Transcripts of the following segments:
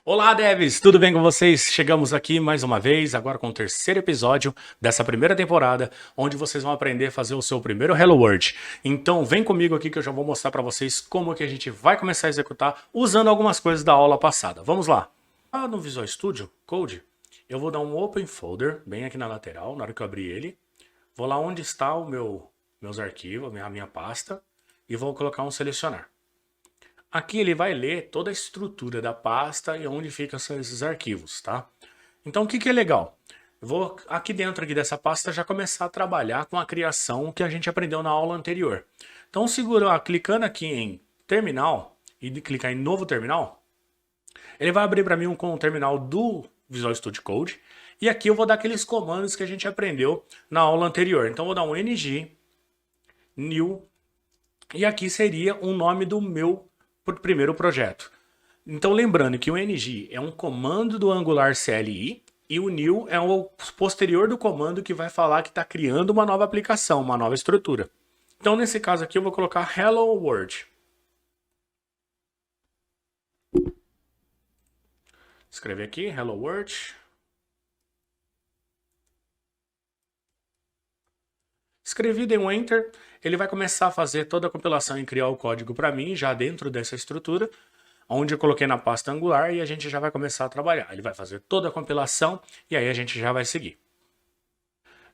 Olá, devs! Tudo bem com vocês? Chegamos aqui mais uma vez, agora com o terceiro episódio dessa primeira temporada, onde vocês vão aprender a fazer o seu primeiro Hello World. Então vem comigo aqui que eu já vou mostrar para vocês como que a gente vai começar a executar usando algumas coisas da aula passada. Vamos lá! No Visual Studio Code, eu vou dar um Open Folder, bem aqui na lateral, na hora que eu abrir ele. Vou lá onde está meus arquivos, a minha pasta, e vou colocar um selecionar. Aqui ele vai ler toda a estrutura da pasta e onde ficam esses arquivos, tá? Então o que é legal? Eu vou aqui dentro dessa pasta já começar a trabalhar com a criação que a gente aprendeu na aula anterior. Então clicando aqui em terminal e clicar em novo terminal, ele vai abrir para mim um terminal do Visual Studio Code e aqui eu vou dar aqueles comandos que a gente aprendeu na aula anterior. Então eu vou dar um ng new e aqui seria o nome do meu primeiro projeto. Então lembrando que o ng é um comando do Angular CLI e o new é o posterior do comando que vai falar que está criando uma nova aplicação, uma nova estrutura. Então nesse caso aqui eu vou colocar Hello World. Escrever aqui Hello World. Escrevi, dei um Enter, ele vai começar a fazer toda a compilação e criar o código para mim, já dentro dessa estrutura, onde eu coloquei na pasta Angular e a gente já vai começar a trabalhar. Ele vai fazer toda a compilação e aí a gente já vai seguir.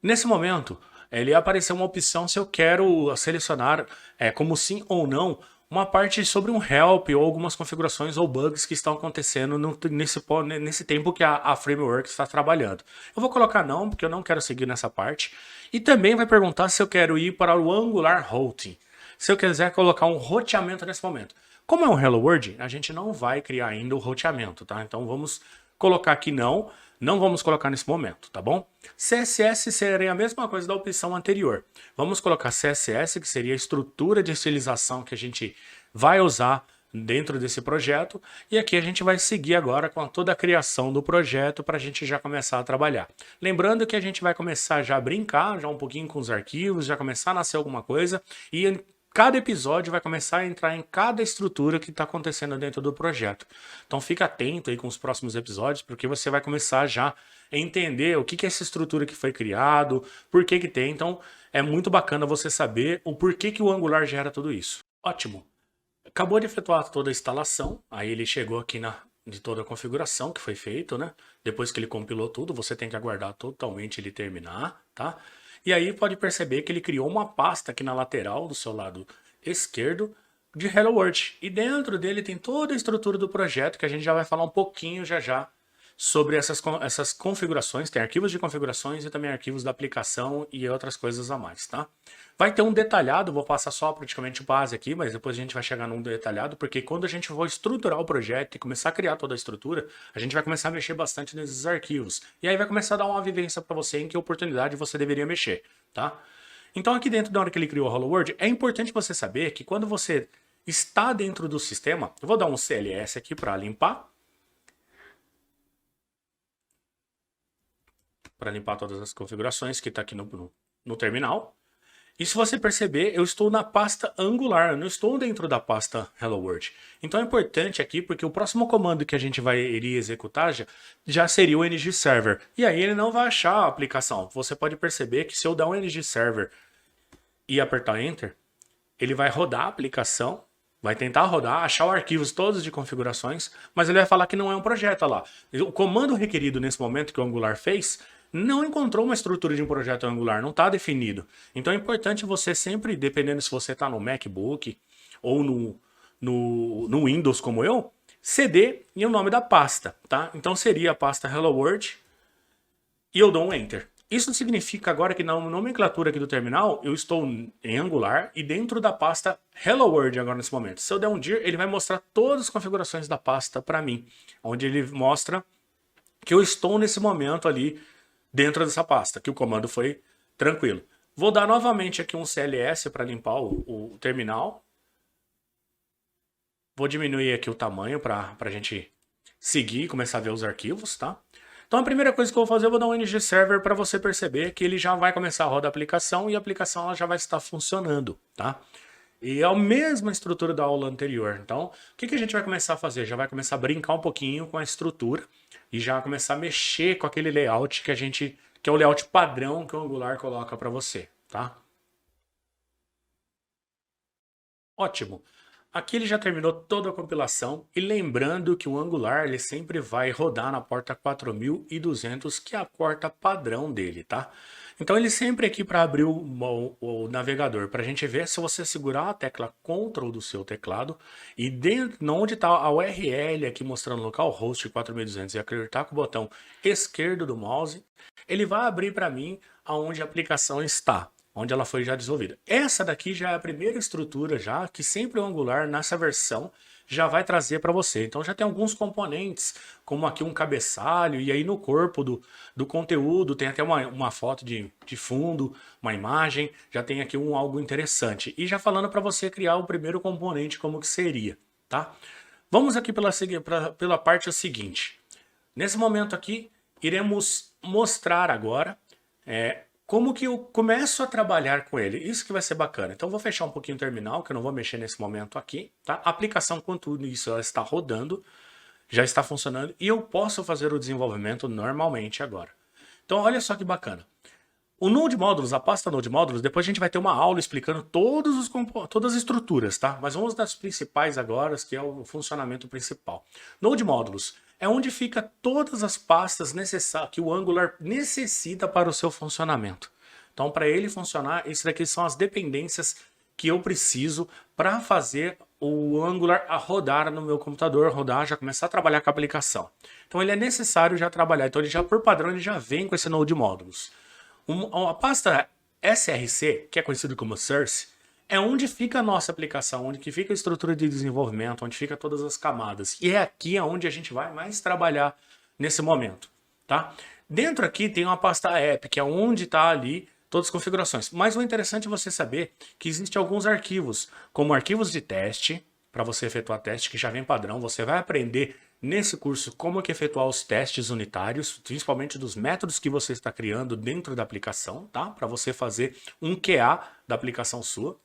Nesse momento, ele apareceu uma opção se eu quero selecionar como sim ou não uma parte sobre um help ou algumas configurações ou bugs que estão acontecendo nesse tempo que a framework está trabalhando. Eu vou colocar não, porque eu não quero seguir nessa parte. E também vai perguntar se eu quero ir para o Angular Routing. Se eu quiser colocar um roteamento nesse momento. Como é um Hello World, a gente não vai criar ainda o roteamento, tá? Então vamos colocar aqui não vamos colocar nesse momento, tá bom? CSS seria a mesma coisa da opção anterior. Vamos colocar CSS, que seria a estrutura de estilização que a gente vai usar dentro desse projeto. E aqui a gente vai seguir agora com toda a criação do projeto para a gente já começar a trabalhar. Lembrando que a gente vai começar já a brincar já um pouquinho com os arquivos, já começar a nascer alguma coisa e cada episódio vai começar a entrar em cada estrutura que está acontecendo dentro do projeto. Então fica atento aí com os próximos episódios, porque você vai começar já a entender o que é essa estrutura que foi criado, por que tem. Então é muito bacana você saber o porquê que o Angular gera tudo isso. Ótimo! Acabou de efetuar toda a instalação, aí ele chegou aqui de toda a configuração que foi feito, né? Depois que ele compilou tudo, você tem que aguardar totalmente ele terminar, tá? E aí pode perceber que ele criou uma pasta aqui na lateral do seu lado esquerdo de Hello World. E dentro dele tem toda a estrutura do projeto que a gente já vai falar um pouquinho já sobre essas configurações. Tem arquivos de configurações e também arquivos da aplicação e outras coisas a mais, tá? Vai ter um detalhado, vou passar só praticamente o base aqui, mas depois a gente vai chegar num detalhado, porque quando a gente for estruturar o projeto e começar a criar toda a estrutura, a gente vai começar a mexer bastante nesses arquivos. E aí vai começar a dar uma vivência para você em que oportunidade você deveria mexer, tá? Então aqui dentro, da hora que ele criou o Hello World, é importante você saber que quando você está dentro do sistema, eu vou dar um CLS aqui para limpar todas as configurações que está aqui no terminal. E se você perceber, eu estou na pasta Angular, eu não estou dentro da pasta Hello World. Então é importante aqui, porque o próximo comando que a gente iria executar já seria o ng server. E aí ele não vai achar a aplicação. Você pode perceber que se eu dar um ng server e apertar Enter, ele vai rodar a aplicação, vai tentar rodar, achar os arquivos todos de configurações, mas ele vai falar que não é um projeto, olha lá. O comando requerido nesse momento que o Angular fez não encontrou uma estrutura de um projeto Angular, não está definido. Então é importante você sempre, dependendo se você está no MacBook ou no Windows como eu, cd e o nome da pasta, tá? Então seria a pasta Hello World e eu dou um Enter. Isso significa agora que na nomenclatura aqui do terminal, eu estou em Angular e dentro da pasta Hello World agora nesse momento. Se eu der um dir, ele vai mostrar todas as configurações da pasta para mim, onde ele mostra que eu estou nesse momento ali dentro dessa pasta, que o comando foi tranquilo. Vou dar novamente aqui um CLS para limpar o terminal. Vou diminuir aqui o tamanho para a gente seguir e começar a ver os arquivos, tá? Então a primeira coisa que eu vou fazer, eu vou dar um ng server para você perceber que ele já vai começar a rodar a aplicação e a aplicação ela já vai estar funcionando, tá? E é a mesma estrutura da aula anterior. Então, o que que a gente vai começar a fazer? Já vai começar a brincar um pouquinho com a estrutura e já começar a mexer com aquele layout que é o layout padrão que o Angular coloca para você, tá? Ótimo. Aqui ele já terminou toda a compilação e lembrando que o Angular ele sempre vai rodar na porta 4200, que é a porta padrão dele, tá? Então ele sempre aqui para abrir o navegador, para a gente ver se você segurar a tecla Ctrl do seu teclado e dentro, onde está a URL aqui mostrando localhost 4200 e apertar com o botão esquerdo do mouse, ele vai abrir para mim aonde a aplicação está, onde ela foi já desenvolvida. Essa daqui já é a primeira estrutura já que sempre o Angular nessa versão já vai trazer para você. Então já tem alguns componentes, como aqui um cabeçalho, e aí no corpo do conteúdo tem até uma foto de fundo, uma imagem, já tem aqui algo interessante. E já falando para você criar o primeiro componente, como que seria, tá? Vamos aqui pela parte seguinte. Nesse momento aqui, iremos mostrar agora como que eu começo a trabalhar com ele. Isso que vai ser bacana. Então, eu vou fechar um pouquinho o terminal, que eu não vou mexer nesse momento aqui, tá? A aplicação com tudo isso, ela está rodando, já está funcionando, e eu posso fazer o desenvolvimento normalmente agora. Então, olha só que bacana. O Node Modules, a pasta Node Modules, depois a gente vai ter uma aula explicando todas as estruturas, tá? Mas vamos das principais agora, que é o funcionamento principal. Node Modules é onde fica todas as pastas que o Angular necessita para o seu funcionamento. Então, para ele funcionar, isso daqui são as dependências que eu preciso para fazer o Angular a rodar no meu computador, já começar a trabalhar com a aplicação. Então, ele é necessário já trabalhar. Então, ele já por padrão, ele já vem com esse Node Modules. A pasta src, que é conhecido como source, é onde fica a nossa aplicação, onde que fica a estrutura de desenvolvimento, onde fica todas as camadas. E é aqui onde a gente vai mais trabalhar nesse momento, tá? Dentro aqui tem uma pasta app, que é onde está ali todas as configurações. Mas o interessante é você saber que existem alguns arquivos, como arquivos de teste, para você efetuar teste, que já vem padrão. Você vai aprender nesse curso como que efetuar os testes unitários, principalmente dos métodos que você está criando dentro da aplicação, tá? Para você fazer um QA da aplicação sua.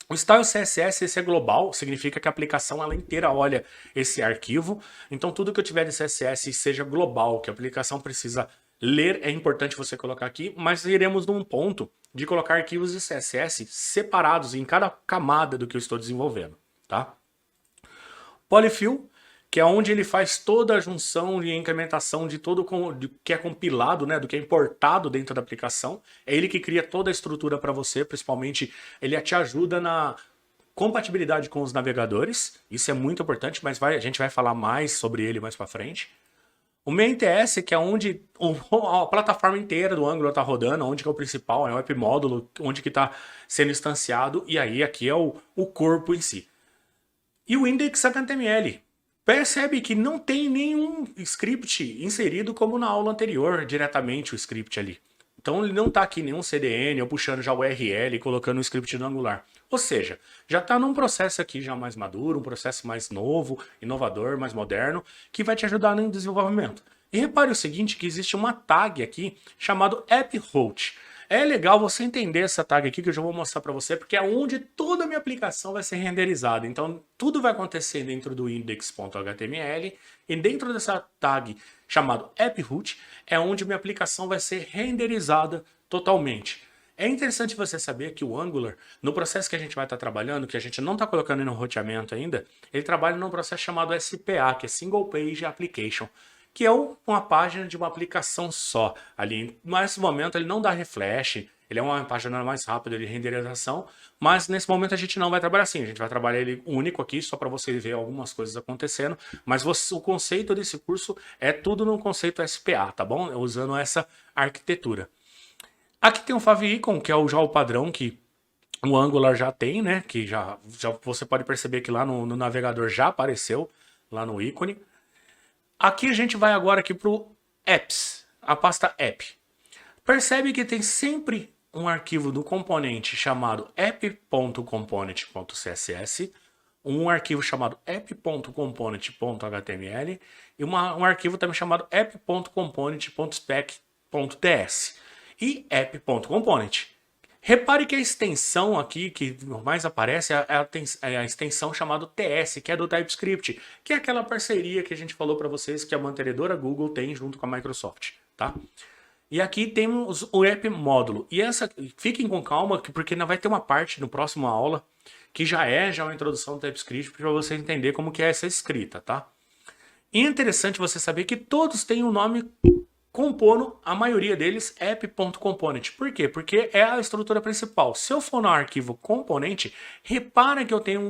O Style CSS, esse é global, significa que a aplicação ela inteira olha esse arquivo. Então tudo que eu tiver de CSS seja global, que a aplicação precisa ler, é importante você colocar aqui, mas iremos num ponto de colocar arquivos de CSS separados em cada camada do que eu estou desenvolvendo, tá? Polyfill, que é onde ele faz toda a junção e incrementação de todo que é compilado, né, do que é importado dentro da aplicação. É ele que cria toda a estrutura para você, principalmente ele te ajuda na compatibilidade com os navegadores. Isso é muito importante, mas a gente vai falar mais sobre ele mais para frente. O MainTS, que é onde a plataforma inteira do Angular está rodando, onde que é o principal, é o app módulo, onde que está sendo instanciado, e aí aqui é o corpo em si. E o index.html. Percebe que não tem nenhum script inserido como na aula anterior, diretamente o script ali. Então ele não está aqui nenhum CDN ou puxando já o URL e colocando o script no Angular. Ou seja, já está num processo aqui já mais maduro, um processo mais novo, inovador, mais moderno, que vai te ajudar no desenvolvimento. E repare o seguinte, que existe uma tag aqui chamado AppHost. É legal você entender essa tag aqui que eu já vou mostrar para você, porque é onde toda a minha aplicação vai ser renderizada. Então, tudo vai acontecer dentro do index.html e dentro dessa tag chamado AppHost é onde minha aplicação vai ser renderizada totalmente. É interessante você saber que o Angular, no processo que a gente vai estar trabalhando, que a gente não está colocando no roteamento ainda, ele trabalha num processo chamado SPA, que é Single Page Application, que é uma página de uma aplicação só. Ali, nesse momento, ele não dá refresh, ele é uma página mais rápida de renderização, mas nesse momento a gente não vai trabalhar assim, a gente vai trabalhar ele único aqui, só para você ver algumas coisas acontecendo, mas o conceito desse curso é tudo no conceito SPA, tá bom? Usando essa arquitetura. Aqui tem o favicon, que é já o padrão que o Angular já tem, né? Que já você pode perceber que lá no navegador já apareceu, lá no ícone. Aqui a gente vai agora aqui para o apps, a pasta app. Percebe que tem sempre um arquivo do componente chamado app.component.css, um arquivo chamado app.component.html e um arquivo também chamado app.component.spec.ts e app.component. Repare que a extensão aqui que mais aparece é a extensão chamada TS, que é do TypeScript, que é aquela parceria que a gente falou para vocês que a mantenedora Google tem junto com a Microsoft, tá? E aqui temos o app módulo. E fiquem com calma, porque ainda vai ter uma parte no próximo aula que já é uma introdução do TypeScript para você entender como que é essa escrita, tá? E é interessante você saber que todos têm um nome compono, a maioria deles app.component. Por quê? Porque é a estrutura principal. Se eu for no arquivo componente, repara que eu tenho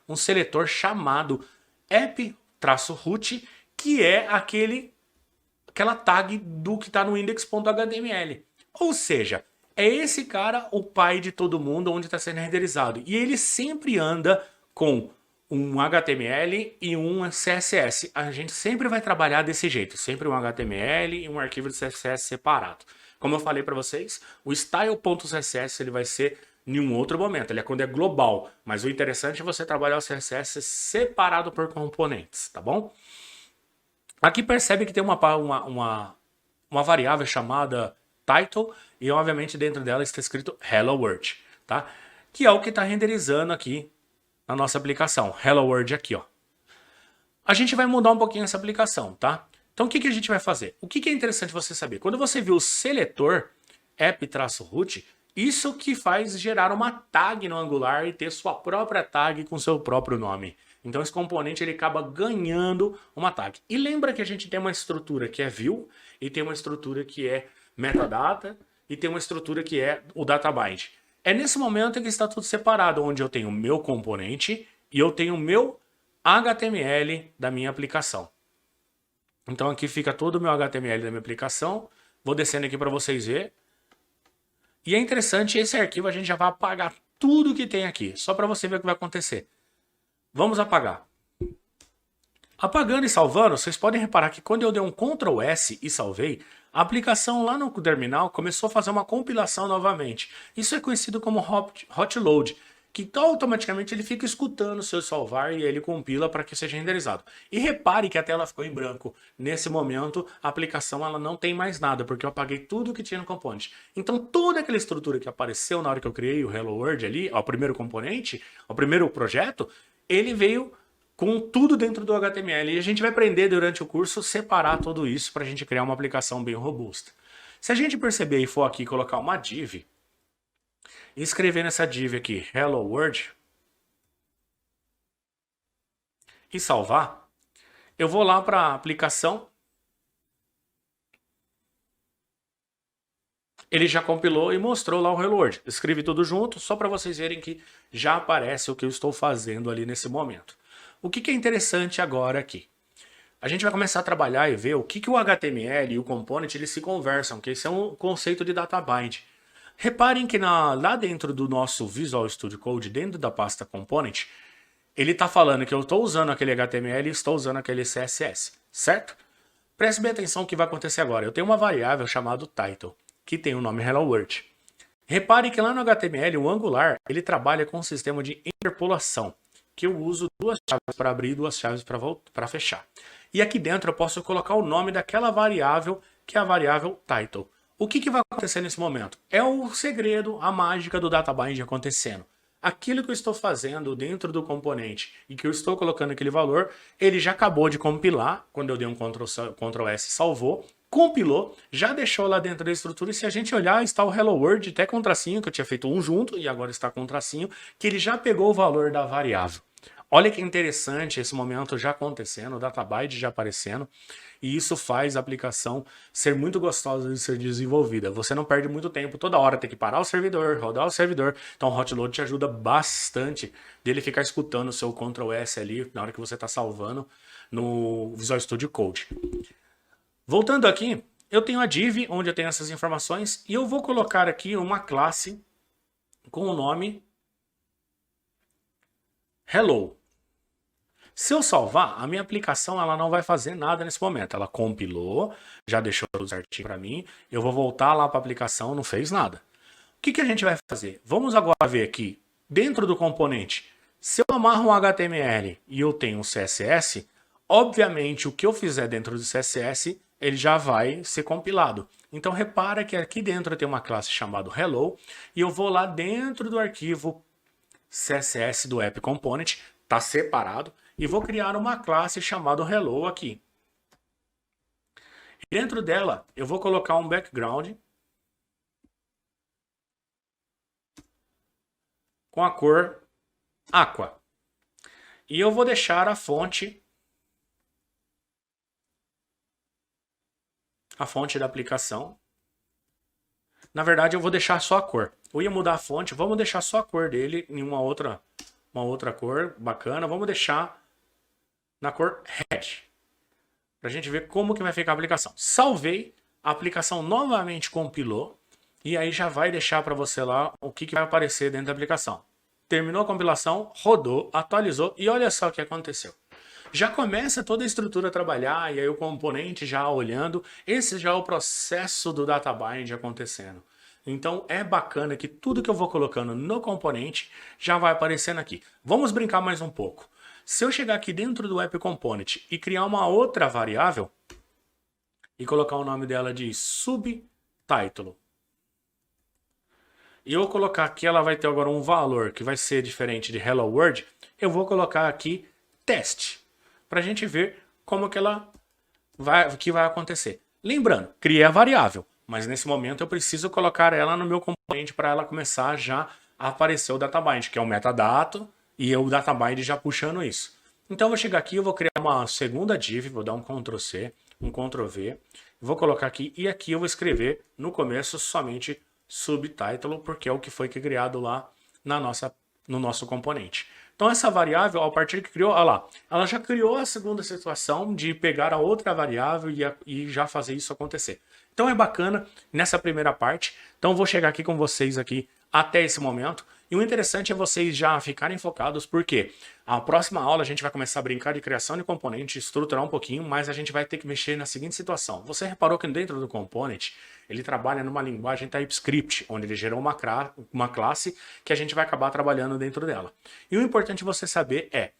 um seletor chamado app-root, que é aquela tag do que está no index.html. Ou seja, é esse cara o pai de todo mundo onde está sendo renderizado. E ele sempre anda com um HTML e um CSS. A gente sempre vai trabalhar desse jeito, sempre um HTML e um arquivo de CSS separado. Como eu falei para vocês, o style.css ele vai ser em um outro momento, ele é quando é global, mas o interessante é você trabalhar o CSS separado por componentes, tá bom? Aqui percebe que tem uma variável chamada title e obviamente dentro dela está escrito Hello World, tá? Que é o que está renderizando aqui na nossa aplicação. Hello World aqui, ó. A gente vai mudar um pouquinho essa aplicação, tá? Então o que a gente vai fazer? O que é interessante você saber? Quando você viu o seletor app-root, isso que faz gerar uma tag no Angular e ter sua própria tag com seu próprio nome. Então esse componente ele acaba ganhando uma tag. E lembra que a gente tem uma estrutura que é view, e tem uma estrutura que é metadata, e tem uma estrutura que é o databind. É nesse momento que está tudo separado, onde eu tenho o meu componente e eu tenho o meu HTML da minha aplicação. Então aqui fica todo o meu HTML da minha aplicação. Vou descendo aqui para vocês verem. E é interessante, esse arquivo a gente já vai apagar tudo que tem aqui, só para você ver o que vai acontecer. Vamos apagar. Apagando e salvando, vocês podem reparar que quando eu dei um Ctrl S e salvei, a aplicação lá no terminal começou a fazer uma compilação novamente. Isso é conhecido como hot load, que automaticamente ele fica escutando o seu salvar e ele compila para que seja renderizado. E repare que a tela ficou em branco. Nesse momento, a aplicação ela não tem mais nada, porque eu apaguei tudo que tinha no componente. Então toda aquela estrutura que apareceu na hora que eu criei o Hello World ali, o primeiro componente, o primeiro projeto, ele veio com tudo dentro do HTML. E a gente vai aprender durante o curso separar tudo isso para a gente criar uma aplicação bem robusta. Se a gente perceber e for aqui colocar uma div, e escrever nessa div aqui Hello World, e salvar, eu vou lá para a aplicação, ele já compilou e mostrou lá o Hello World. Escrevi tudo junto, só para vocês verem que já aparece o que eu estou fazendo ali nesse momento. O que é interessante agora aqui? A gente vai começar a trabalhar e ver o que o HTML e o component eles se conversam, que esse é um conceito de data bind. Reparem que lá dentro do nosso Visual Studio Code, dentro da pasta component, ele está falando que eu estou usando aquele HTML e estou usando aquele CSS, certo? Preste bem atenção no que vai acontecer agora. Eu tenho uma variável chamada title, que tem o nome Hello World. Repare que lá no HTML, o Angular, ele trabalha com um sistema de interpolação, que eu uso duas chaves para abrir e duas chaves para fechar. E aqui dentro eu posso colocar o nome daquela variável, que é a variável title. O que vai acontecer nesse momento? É o segredo, a mágica do databind acontecendo. Aquilo que eu estou fazendo dentro do componente e que eu estou colocando aquele valor, ele já acabou de compilar, quando eu dei um Ctrl S salvou, compilou, já deixou lá dentro da estrutura e se a gente olhar, está o Hello World até com tracinho, que eu tinha feito um junto e agora está com tracinho, que ele já pegou o valor da variável. Olha que interessante esse momento já acontecendo, o databind já aparecendo, e isso faz a aplicação ser muito gostosa de ser desenvolvida. Você não perde muito tempo, toda hora tem que parar o servidor, rodar o servidor, então o hotload te ajuda bastante dele ficar escutando o seu Ctrl S ali na hora que você está salvando no Visual Studio Code. Voltando aqui, eu tenho a div onde eu tenho essas informações e eu vou colocar aqui uma classe com o nome Hello. Se eu salvar, a minha aplicação ela não vai fazer nada nesse momento. Ela compilou, já deixou tudo certinho para mim. Eu vou voltar lá para a aplicação, não fez nada. O que a gente vai fazer? Vamos agora ver aqui, dentro do componente. Se eu amarro um HTML e eu tenho um CSS, obviamente o que eu fizer dentro do CSS, ele já vai ser compilado. Então repara que aqui dentro tem uma classe chamada Hello e eu vou lá dentro do arquivo CSS do App Component, está separado, e vou criar uma classe chamada Hello aqui. Dentro dela eu vou colocar um background com a cor Aqua. E eu vou deixar a fonte da aplicação. Na verdade, eu vou deixar só a cor. Eu ia mudar a fonte, vamos deixar só a cor dele em uma outra cor bacana. Vamos deixar na cor Red, para a gente ver como que vai ficar a aplicação. Salvei, a aplicação novamente compilou, e aí já vai deixar para você lá o que vai aparecer dentro da aplicação. Terminou a compilação, rodou, atualizou, e olha só o que aconteceu. Já começa toda a estrutura a trabalhar, e aí o componente já olhando. Esse já é o processo do DataBind acontecendo. Então é bacana que tudo que eu vou colocando no componente já vai aparecendo aqui. Vamos brincar mais um pouco. Se eu chegar aqui dentro do App Component e criar uma outra variável e colocar o nome dela de subtítulo, e eu colocar aqui, ela vai ter agora um valor que vai ser diferente de Hello World, eu vou colocar aqui teste, para a gente ver como que vai acontecer. Lembrando, criei a variável, mas nesse momento eu preciso colocar ela no meu componente para ela começar já a aparecer o DataBind, que é o metadata, e o DataBind já puxando isso. Então eu vou chegar aqui, eu vou criar uma segunda div, vou dar um Ctrl+C, um Ctrl+V, vou colocar aqui, e aqui eu vou escrever no começo somente subtítulo, porque é o que foi criado lá no nosso componente. Então essa variável, a partir que criou, olha lá, ela já criou a segunda situação de pegar a outra variável e já fazer isso acontecer. Então é bacana nessa primeira parte. Então eu vou chegar aqui com vocês aqui até esse momento. E o interessante é vocês já ficarem focados, porque a próxima aula a gente vai começar a brincar de criação de componente, estruturar um pouquinho, mas a gente vai ter que mexer na seguinte situação. Você reparou que dentro do component, ele trabalha numa linguagem TypeScript, onde ele gerou uma classe que a gente vai acabar trabalhando dentro dela. E o importante você saber é,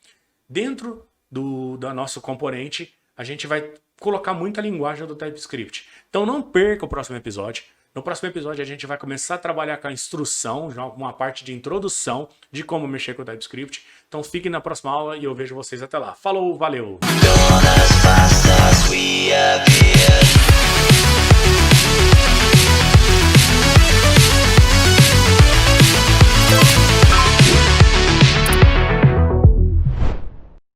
dentro do nosso componente, a gente vai colocar muita linguagem do TypeScript. Então não perca o próximo episódio. No próximo episódio a gente vai começar a trabalhar com a instrução, já uma parte de introdução de como mexer com o TypeScript. Então fiquem na próxima aula e eu vejo vocês até lá. Falou, valeu!